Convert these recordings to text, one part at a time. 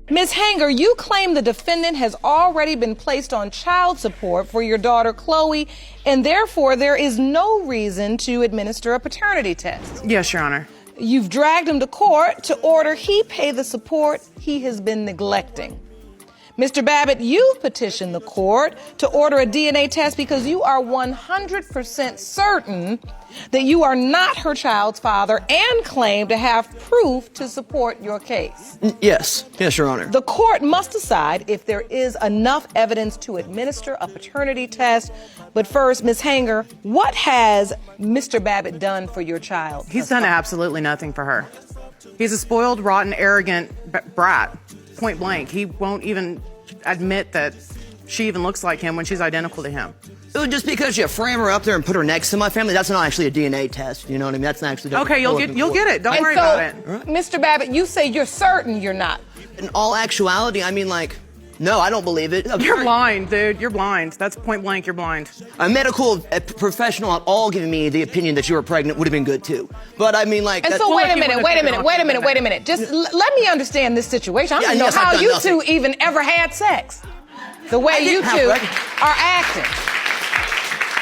Ms. Hanger, you claim the defendant has already been placed on child support for your daughter, Chloe, and therefore there is no reason to administer a paternity test. Yes, Your Honor. You've dragged him to court to order he pay the support he has been neglecting. Mr. Babbitt, you've petitioned the court to order a DNA test because you are 100% certain that you are not her child's father and claim to have proof to support your case. Yes, Your Honor. The court must decide if there is enough evidence to administer a paternity test. But first, Ms. Hanger, what has Mr. Babbitt done for your child? He's done absolutely nothing for her. He's a spoiled, rotten, arrogant brat, point blank. He won't even admit that she even looks like him when she's identical to him. Just because you frame her up there and put her next to my family, that's not actually a DNA test. You know what I mean? That's not actually. Okay, you'll get it. Don't worry about it. Right. Mr. Babbitt, you say you're certain you're not. In all actuality, I mean, like, no, I don't believe it. You're blind, dude. You're blind. That's point blank. You're blind. A medical professional at all giving me the opinion that you were pregnant would have been good too. But I mean, like. And so wait a minute. Just let me understand this situation. I don't know how you two even ever had sex. The way you two are acting.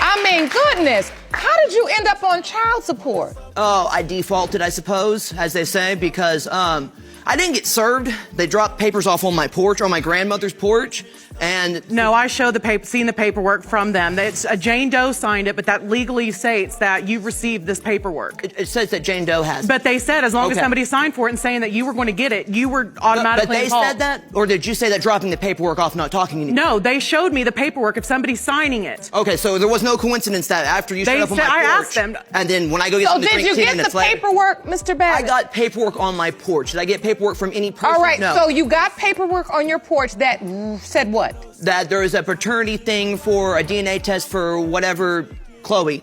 I mean, goodness, how did you end up on child support? Oh, I defaulted, I suppose, as they say, because I didn't get served. They dropped papers off on my porch, on my grandmother's porch, and... No, I showed seen the paperwork from them. It's Jane Doe signed it, but that legally states that you've received this paperwork. It says that Jane Doe has. But they said as long as somebody signed for it and saying that you were going to get it, you were automatically But they said that? Or did you say that dropping the paperwork off, not talking anymore? No, they showed me the paperwork of somebody signing it. Okay, so there was no coincidence that after you showed up on my porch, I asked them. And then when I go get something to drink 10 minutes later... So did you get the paperwork, Mr. Babbitt? I got paperwork on my porch. Did I get paperwork from any person? All right, no. So you got paperwork on your porch that said what? That there is a paternity thing for a DNA test for whatever, Chloe,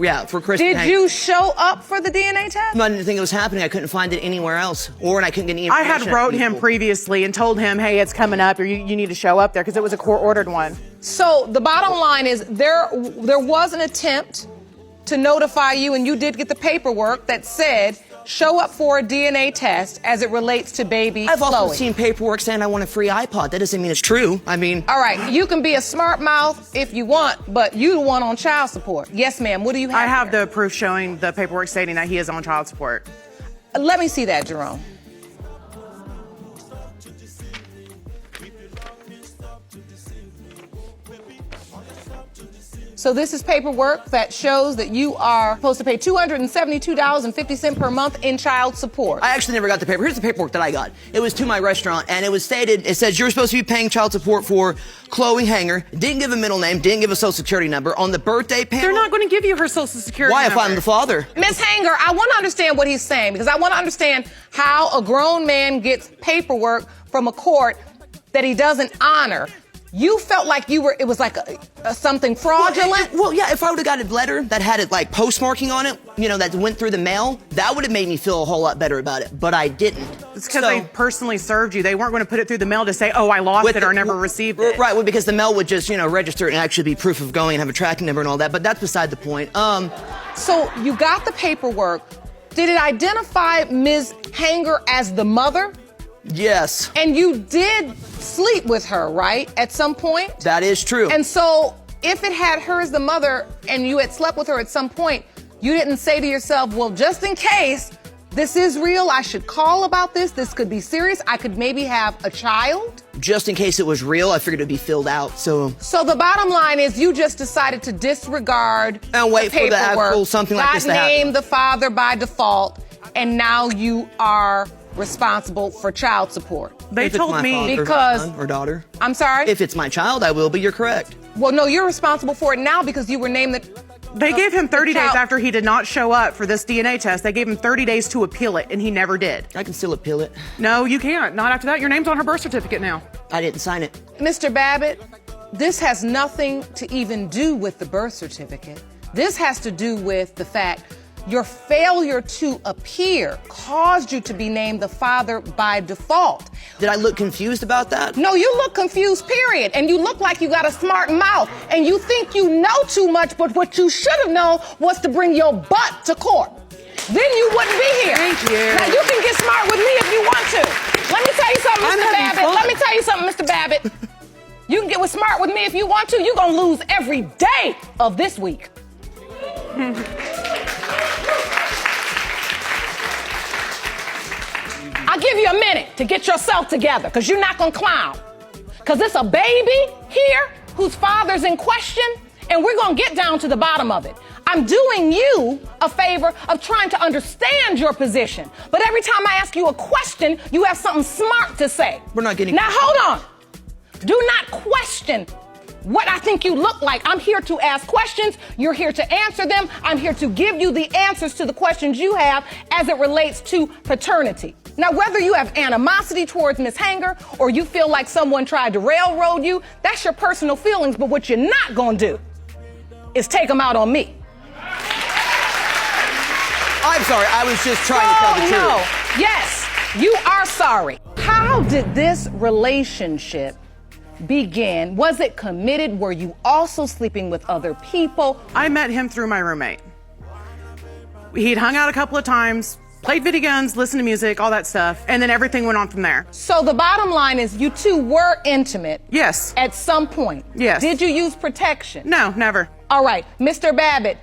yeah, for Kristen. Did you show up for the DNA test? I didn't think it was happening. I couldn't find it anywhere else, and I couldn't get any information. I had wrote him previously and told him, hey, it's coming up, or you need to show up there, because it was a court-ordered one. So the bottom line is there was an attempt to notify you, and you did get the paperwork that said show up for a DNA test as it relates to baby I've Chloe. also seen paperwork saying I want a free iPod. That doesn't mean it's true. I mean... All right, you can be a smart mouth if you want, but you the one on child support. Yes, ma'am. What do you have? I have the proof showing the paperwork stating that he is on child support. Let me see that, Jerome. So this is paperwork that shows that you are supposed to pay $272.50 per month in child support. I actually never got the paper. Here's the paperwork that I got. It was to my restaurant, and it was stated, it says you're supposed to be paying child support for Chloe Hanger. Didn't give a middle name, didn't give a social security number. On the birthday panel... They're not going to give you her social security number. Why, if I'm the father? Ms. Hanger, I want to understand what he's saying, because I want to understand how a grown man gets paperwork from a court that he doesn't honor. You felt like it was like something fraudulent? Well, yeah, if I would have got a letter that had it like postmarking on it, you know, that went through the mail, that would have made me feel a whole lot better about it, but I didn't. It's because they personally served you. They weren't going to put it through the mail to say, oh, I lost it or never received it. Right, well, because the mail would just, register it and actually be proof of going and have a tracking number and all that, but that's beside the point. So you got the paperwork. Did it identify Ms. Hanger as the mother? Yes. And you did sleep with her, right, at some point? That is true. And so if it had her as the mother and you had slept with her at some point, you didn't say to yourself, well, just in case this is real, I should call about this. This could be serious. I could maybe have a child. Just in case it was real, I figured it'd be filled out, so... So the bottom line is you just decided to disregard and wait the paperwork, for the actual something like this to happen. Not name the father by default, and now you are responsible for child support. They told me because son or daughter. I'm sorry? If it's my child, I will, but you're correct. Well, no, you're responsible for it now because you were named the... They gave him 30 days after he did not show up for this DNA test. They gave him 30 days to appeal it, and he never did. I can still appeal it. No, you can't. Not after that. Your name's on her birth certificate now. I didn't sign it. Mr. Babbitt, this has nothing to even do with the birth certificate. This has to do with the fact your failure to appear caused you to be named the father by default. Did I look confused about that? No, you look confused, period. And you look like you got a smart mouth. And you think you know too much, but what you should have known was to bring your butt to court. Then you wouldn't be here. Thank you. Now, you can get smart with me if you want to. Let me tell you something, Mr. Babbitt. tell you something, Mr. Babbitt. You can get smart with me if you want to. You're going to lose every day of this week. I'll give you a minute to get yourself together, because you're not going to clown. Because it's a baby here whose father's in question, and we're going to get down to the bottom of it. I'm doing you a favor of trying to understand your position. But every time I ask you a question, you have something smart to say. We're not getting... Now, hold on. Do not question what I think you look like. I'm here to ask questions. You're here to answer them. I'm here to give you the answers to the questions you have as it relates to paternity. Now, whether you have animosity towards Miss Hanger or you feel like someone tried to railroad you, that's your personal feelings. But what you're not going to do is take them out on me. I'm sorry, I was just trying to tell the truth. No, yes, you are sorry. How did this relationship begin? Was it committed? Were you also sleeping with other people? I met him through my roommate. He'd hung out a couple of times, played video games, listened to music, all that stuff, and then everything went on from there. So the bottom line is you two were intimate. Yes. At some point. Yes. Did you use protection? No, never. All right, Mr. Babbitt,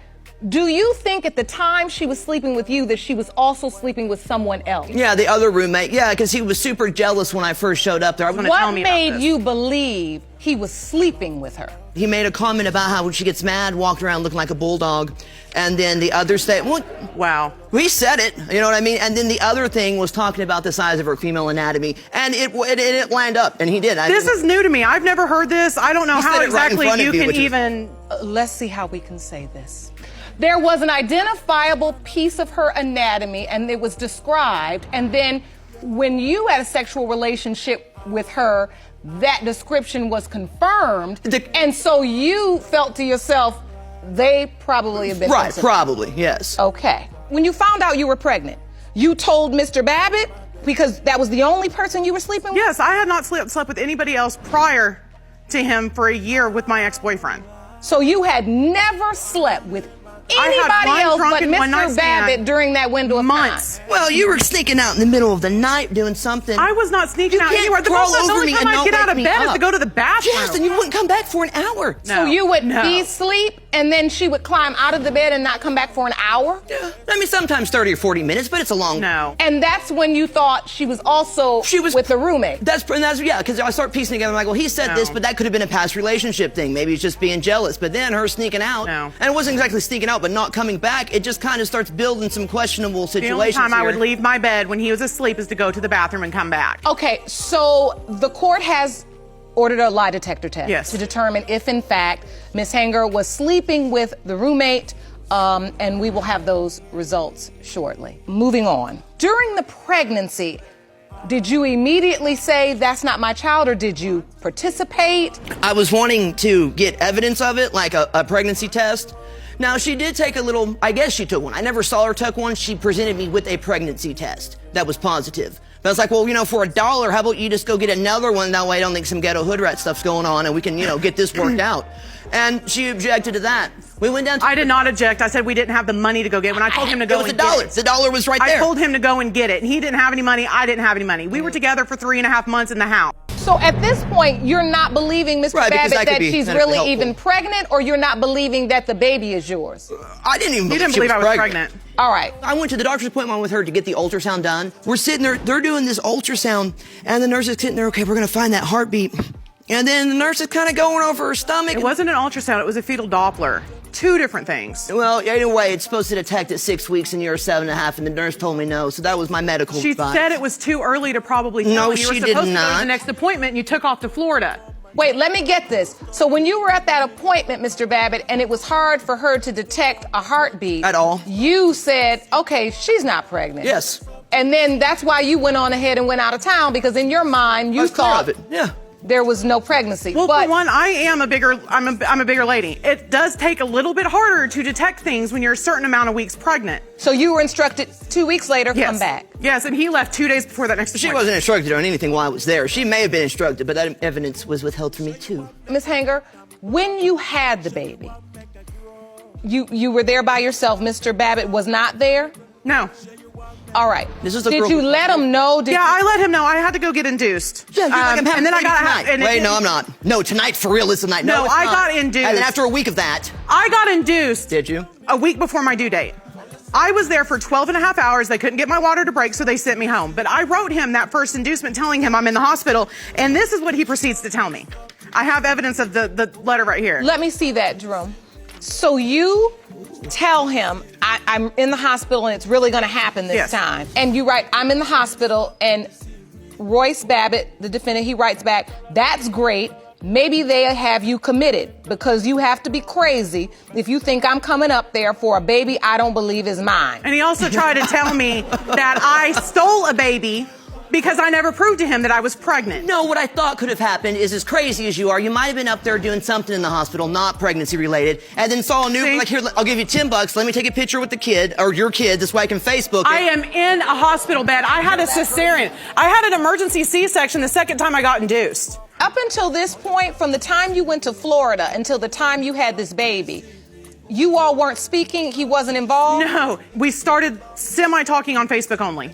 do you think at the time she was sleeping with you that she was also sleeping with someone else? Yeah, the other roommate. Yeah, because he was super jealous when I first showed up there. I was gonna tell What me about made this. you believe he was sleeping with her? He made a comment about how when she gets mad, walked around looking like a bulldog. And then the other well, Wow. we said it, you know what I mean? And then the other thing was talking about the size of her female anatomy. And it lined up, and he did. This is new to me. I've never heard this. I don't know He how said it right in exactly front of you you, can which is- even... Let's see how we can say this. There was an identifiable piece of her anatomy, and it was described, and then when you had a sexual relationship with her, that description was confirmed, and so you felt to yourself, they probably have been Right, intimate. probably, yes. Okay. When you found out you were pregnant, you told Mr. Babbitt because that was the only person you were sleeping with? Yes, I had not slept with anybody else prior to him for a year with my ex-boyfriend. So you had never slept with I had anybody one else but drunken one-night Mr. stand. Babbitt during that window of Months. time? Well, you were sneaking out in the middle of the night doing something. I was not sneaking You out can't anywhere. The crawl most over only me time and I not get out wake of me bed is up. to go to the bathroom. Yes, and you wouldn't come back for an hour. No. So you would No. be asleep and then she would climb out of the bed and not come back for an hour? Yeah. I mean, sometimes 30 or 40 minutes, but it's a long... No. And that's when you thought she was also with the roommate? That's yeah, because I start piecing together, I'm like, well, he said No. this, but that could have been a past relationship thing. Maybe he's just being jealous. But then her sneaking out, No. and it wasn't exactly sneaking out, but not coming back, it just kind of starts building some questionable The only situations time I here. would leave my bed when he was asleep is to go to the bathroom and come back. Okay, so the court has ordered a lie detector test Yes. to determine if, in fact, Ms. Hanger was sleeping with the roommate, and we will have those results shortly. Moving on. During the pregnancy, did you immediately say, that's not my child, or did you participate? I was wanting to get evidence of it, like a pregnancy test. Now, she did take a little, I guess she took one. I never saw her take one. She presented me with a pregnancy test that was positive. But I was like, well, you know, for $1, how about you just go get another one? That way I don't think some ghetto hood rat stuff's going on and we can, you know, get this worked out. And she objected to that. We went down to... I did not object. I said we didn't have the money to go get it. When I told him to go and get it. The dollar was right there. I told him to go and get it. And he didn't have any money. I didn't have any money. We were together for 3.5 months in the house. So at this point, you're not believing, Mr. Right, because Babbitt, that could that be she's medically really helpful. even pregnant, or you're not believing that the baby is yours? I didn't even You believe didn't she believe was I was pregnant. All right. I went to the doctor's appointment with her to get the ultrasound done. We're sitting there, they're doing this ultrasound, and the nurse is sitting there, okay, we're gonna find that heartbeat. And then the nurse is kind of going over her stomach. It wasn't an ultrasound. It was a fetal Doppler. 2 different things. Well, anyway, it's supposed to detect at 6 weeks and you're 7.5, and the nurse told me no, so that was my medical She advice. said it was too early to probably tell. No, You were she supposed did to go to not. the next appointment and you took off to Florida. Wait, let me get this. So when you were at that appointment, Mr. Babbitt, and it was hard for her to detect a heartbeat At all. You said, okay, she's not pregnant. Yes. And then that's why you went on ahead and went out of town, because in your mind you I was clear thought of it. Yeah. there was no pregnancy. Well, but for one, I'm a bigger lady. It does take a little bit harder to detect things when you're a certain amount of weeks pregnant. so you were instructed 2 weeks later, Yes. come back. Yes, and he left 2 days before that next She appointment. wasn't instructed on anything while I was there. She may have been instructed, but that evidence was withheld from me too. Ms. Hanger, when you had the baby, you were there by yourself. Mr. Babbitt was not there? No. All right. This is a Did girl you who- let him know? Yeah, I let him know. I had to go get induced. Yeah, you're like, I'm having and then I got tonight. Wait, no, I'm not. No, tonight for real is the night. No, it's I not. got induced. And then after a week of that. I got induced. Did you? A week before my due date. I was there for 12 and a half hours. They couldn't get my water to break, so they sent me home. But I wrote him that first inducement telling him I'm in the hospital, and this is what he proceeds to tell me. I have evidence of the letter right here. Let me see that, Jerome. So you tell him, I'm in the hospital and it's really going to happen this Yes. time. And you write, I'm in the hospital, and Royce Babbitt, the defendant, he writes back, that's great. Maybe they have you committed because you have to be crazy if you think I'm coming up there for a baby I don't believe is mine. And he also tried to tell me that I stole a baby because I never proved to him that I was pregnant. No, what I thought could have happened is, as crazy as you are, you might have been up there doing something in the hospital, not pregnancy related, and then saw a new, See? like, here, I'll give you $10. Let me take a picture with the kid, or your kid, this way I can Facebook it. I am in a hospital bed. I had a cesarean. I had an emergency C-section the second time I got induced. Up until this point, from the time you went to Florida until the time you had this baby, you all weren't speaking? He wasn't involved? No, we started semi-talking on Facebook only.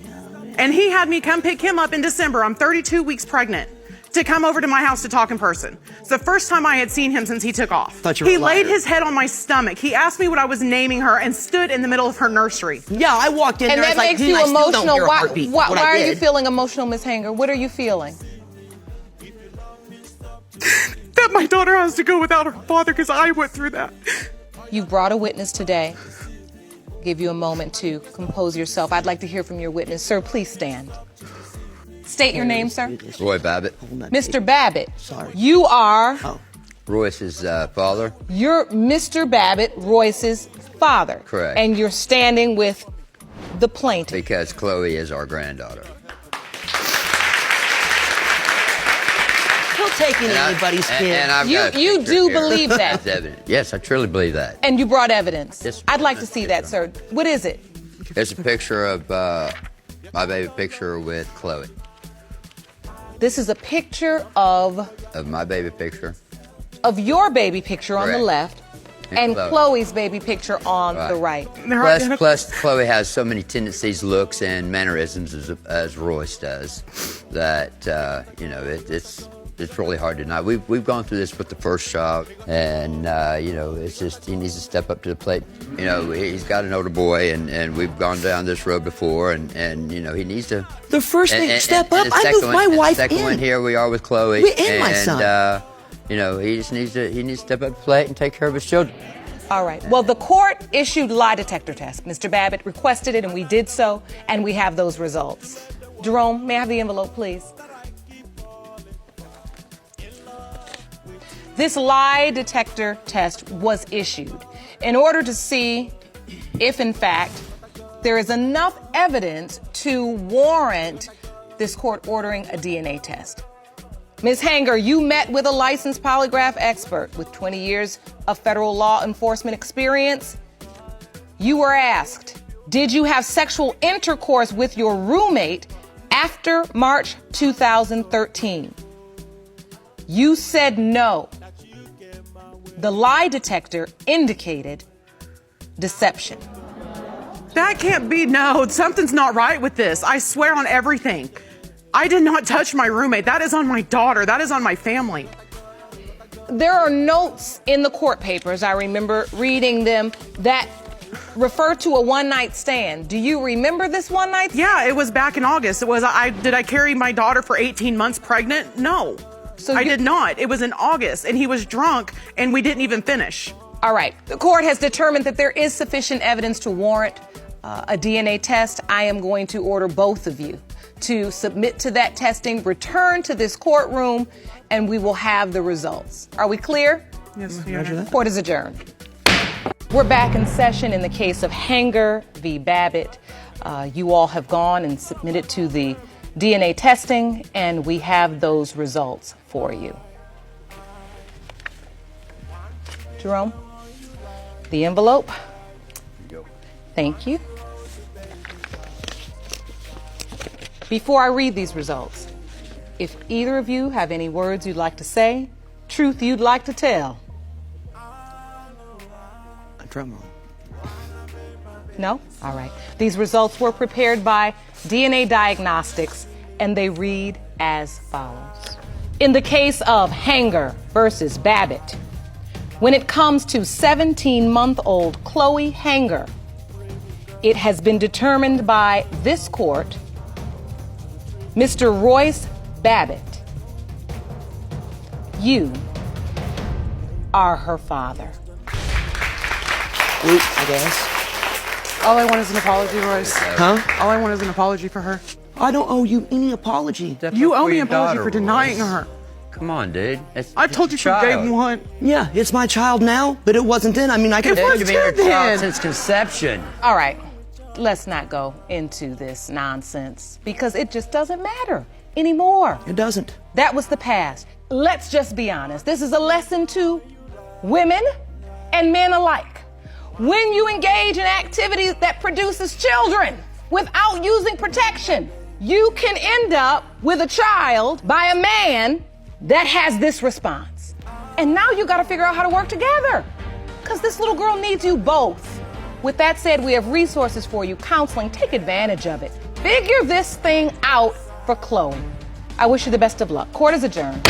And he had me come pick him up in December. I'm 32 weeks pregnant. To come over to my house to talk in person. It's the first time I had seen him since he took off. Thought you were He a liar. laid his head on my stomach. He asked me what I was naming her and stood in the middle of her nursery. Yeah, I walked in And there, that I was makes like, you I still don't emotional. hear a Why heartbeat. What I are you did. feeling emotional, Ms. Hanger? What are you feeling? That my daughter has to go without her father because I went through that. You've brought a witness today. Give you a moment to compose yourself. I'd like to hear from your witness. Sir, please stand. State your name, sir. Roy Babbitt, Mr. Babbitt. Sorry. You are, Royce's father. you're Mr. Babbitt, Royce's father. Correct. And you're standing with the plaintiff. Because Chloe is our granddaughter. He'll take anybody's kid. And I've You- got a you picture do here believe that? as evidence. Yes, I truly believe that. And you brought evidence. Yes, I'd like to see that, sir. What is it? It's a picture of my baby picture with Chloe. This is a picture of My baby picture. your baby picture on the Correct. left And and Chloe. Chloe's baby picture on Right. the right. They're identical. Plus, Chloe has so many tendencies, looks, and mannerisms as Royce does that it's really hard to deny. We've gone through this with the first child, and it's just he needs to step up to the plate. He's got an older boy, and we've gone down this road before, and he needs to. The first thing, step up. the I second moved my one- wife second in. one here we are with Chloe, We and my son. He just needs to step up to the plate and take care of his children. All right. Well, the court issued lie detector tests. Mr. Babbitt requested it, and we did so, and we have those results. Jerome, may I have the envelope, please? This lie detector test was issued in order to see if, in fact, there is enough evidence to warrant this court ordering a DNA test. Ms. Hanger, you met with a licensed polygraph expert with 20 years of federal law enforcement experience. You were asked, did you have sexual intercourse with your roommate after March 2013? You said no. The lie detector indicated deception. That can't be. No, something's not right with this. I swear on everything. I did not touch my roommate. That is on my daughter. That is on my family. There are notes in the court papers, I remember reading them, that refer to a one-night stand. Do you remember this one night stand? Yeah, it was back in August. Did I carry my daughter for 18 months pregnant? No. So I you- did not. It was in August, and he was drunk, and we didn't even finish. All right. The court has determined that there is sufficient evidence to warrant a DNA test. I am going to order both of you to submit to that testing, return to this courtroom, and we will have the results. Are we clear? Yes, Your Honor. Court is adjourned. We're back in session in the case of Hanger v. Babbitt. You all have gone and submitted to the DNA testing, and we have those results for you. Jerome, the envelope. Thank you. Before I read these results, if either of you have any words you'd like to say, truth you'd like to tell. A drum roll. No? All right. These results were prepared by DNA Diagnostics, and they read as follows. In the case of Hanger versus Babbitt, when it comes to 17-month-old Chloe Hanger, it has been determined by this court, Mr. Royce Babbitt, you are her father. I guess. All I want is an apology, Royce. Huh? All I want is an apology for her. I don't owe you any apology. You owe me an apology for denying her. Come on, dude. I told you from day one. Yeah, it's my child now, but it wasn't then. I mean, I could. It was You've been your then. child since conception. All right, let's not go into this nonsense because it just doesn't matter anymore. It doesn't. That was the past. Let's just be honest. This is a lesson to women and men alike. When you engage in activities that produces children without using protection, you can end up with a child by a man that has this response. And now you got to figure out how to work together because this little girl needs you both. With that said, we have resources for you, counseling. Take advantage of it. Figure this thing out for Chloe. I wish you the best of luck. Court is adjourned.